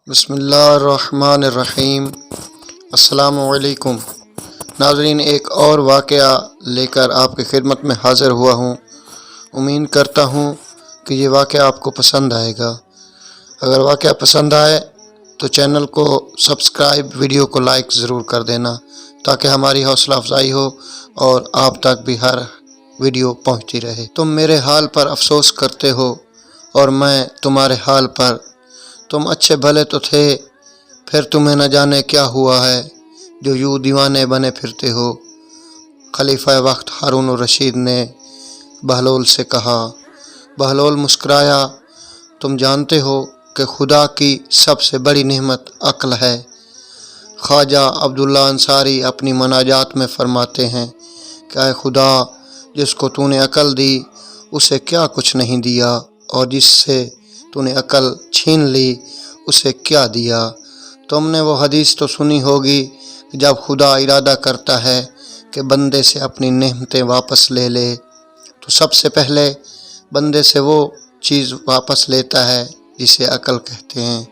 بسم اللہ الرحمن الرحیم۔ السلام علیکم ناظرین، ایک اور واقعہ لے کر آپ کی خدمت میں حاضر ہوا ہوں۔ امید کرتا ہوں کہ یہ واقعہ آپ کو پسند آئے گا۔ اگر واقعہ پسند آئے تو چینل کو سبسکرائب، ویڈیو کو لائک ضرور کر دینا تاکہ ہماری حوصلہ افزائی ہو اور آپ تک بھی ہر ویڈیو پہنچتی رہے۔ تم میرے حال پر افسوس کرتے ہو اور میں تمہارے حال پر۔ تم اچھے بھلے تو تھے، پھر تمہیں نہ جانے کیا ہوا ہے جو یوں دیوانے بنے پھرتے ہو۔ خلیفہ وقت ہارون الرشید نے بہلول سے کہا۔ بہلول مسکرایا۔ تم جانتے ہو کہ خدا کی سب سے بڑی نعمت عقل ہے۔ خواجہ عبداللہ انصاری اپنی مناجات میں فرماتے ہیں کہ اے خدا، جس کو تو نے عقل دی اسے کیا کچھ نہیں دیا، اور جس سے تو نے عقل چھین لی اسے کیا دیا۔ تم نے وہ حدیث تو سنی ہوگی کہ جب خدا ارادہ کرتا ہے کہ بندے سے اپنی نعمتیں واپس لے لے تو سب سے پہلے بندے سے وہ چیز واپس لیتا ہے جسے عقل کہتے ہیں۔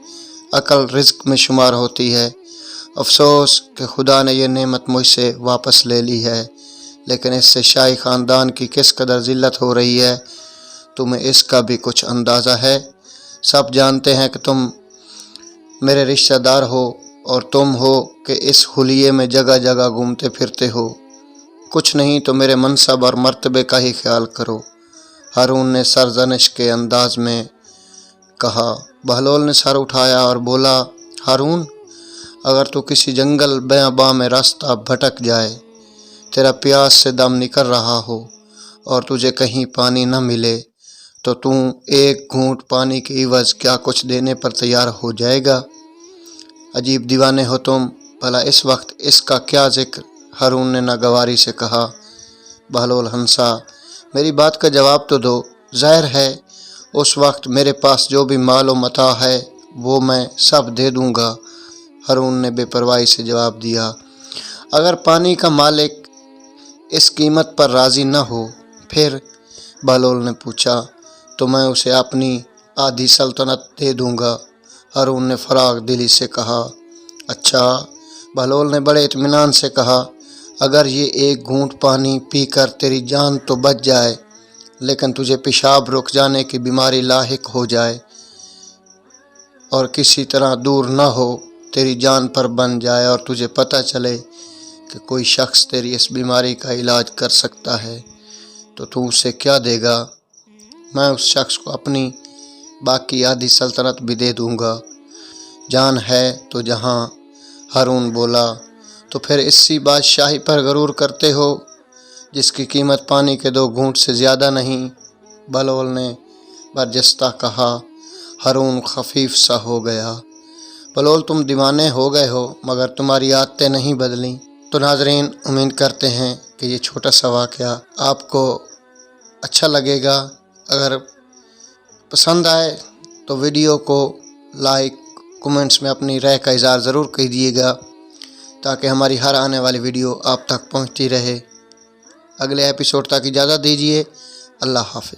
عقل رزق میں شمار ہوتی ہے۔ افسوس کہ خدا نے یہ نعمت مجھ سے واپس لے لی ہے، لیکن اس سے شاہی خاندان کی کس قدر ذلت ہو رہی ہے تمہیں اس کا بھی کچھ اندازہ ہے۔ سب جانتے ہیں کہ تم میرے رشتہ دار ہو، اور تم ہو کہ اس حلیے میں جگہ جگہ گھومتے پھرتے ہو۔ کچھ نہیں تو میرے منصب اور مرتبے کا ہی خیال کرو، ہارون نے سرزنش کے انداز میں کہا۔ بہلول نے سر اٹھایا اور بولا، ہارون، اگر تو کسی جنگل بیاباں میں راستہ بھٹک جائے، تیرا پیاس سے دم نکل رہا ہو اور تجھے کہیں پانی نہ ملے، تو ایک گھونٹ پانی کے عوض کیا کچھ دینے پر تیار ہو جائے گا؟ عجیب دیوانے ہو تم، بھلا اس وقت اس کا کیا ذکر؟ ہارون نے ناگواری سے کہا۔ بہلول ہنسا۔ میری بات کا جواب تو دو۔ ظاہر ہے اس وقت میرے پاس جو بھی مال و متاع ہے وہ میں سب دے دوں گا، ہارون نے بے پرواہی سے جواب دیا۔ اگر پانی کا مالک اس قیمت پر راضی نہ ہو پھر؟ بہلول نے پوچھا۔ تو میں اسے اپنی آدھی سلطنت دے دوں گا، ہارون نے فراغ دلی سے کہا۔ اچھا، بہلول نے بڑے اطمینان سے کہا، اگر یہ ایک گھونٹ پانی پی کر تیری جان تو بچ جائے، لیکن تجھے پیشاب رک جانے کی بیماری لاحق ہو جائے اور کسی طرح دور نہ ہو، تیری جان پر بن جائے اور تجھے پتہ چلے کہ کوئی شخص تیری اس بیماری کا علاج کر سکتا ہے، تو اسے کیا دے گا؟ میں اس شخص کو اپنی باقی آدھی سلطنت بھی دے دوں گا۔ جان ہے تو جہاں، ہارون بولا۔ تو پھر اسی بادشاہی پر غرور کرتے ہو جس کی قیمت پانی کے 2 گھونٹ سے زیادہ نہیں، بہلول نے برجستہ کہا۔ ہارون خفیف سا ہو گیا۔ بہلول، تم دیوانے ہو گئے ہو مگر تمہاری عادتیں نہیں بدلیں۔ تو ناظرین، امید کرتے ہیں کہ یہ چھوٹا سا واقعہ آپ کو اچھا لگے گا۔ اگر پسند آئے تو ویڈیو کو لائک، کومنٹس میں اپنی رائے کا اظہار ضرور کیجیے گا تاکہ ہماری ہر آنے والی ویڈیو آپ تک پہنچتی رہے۔ اگلے ایپیسوڈ تک اجازت دیجیے۔ اللہ حافظ۔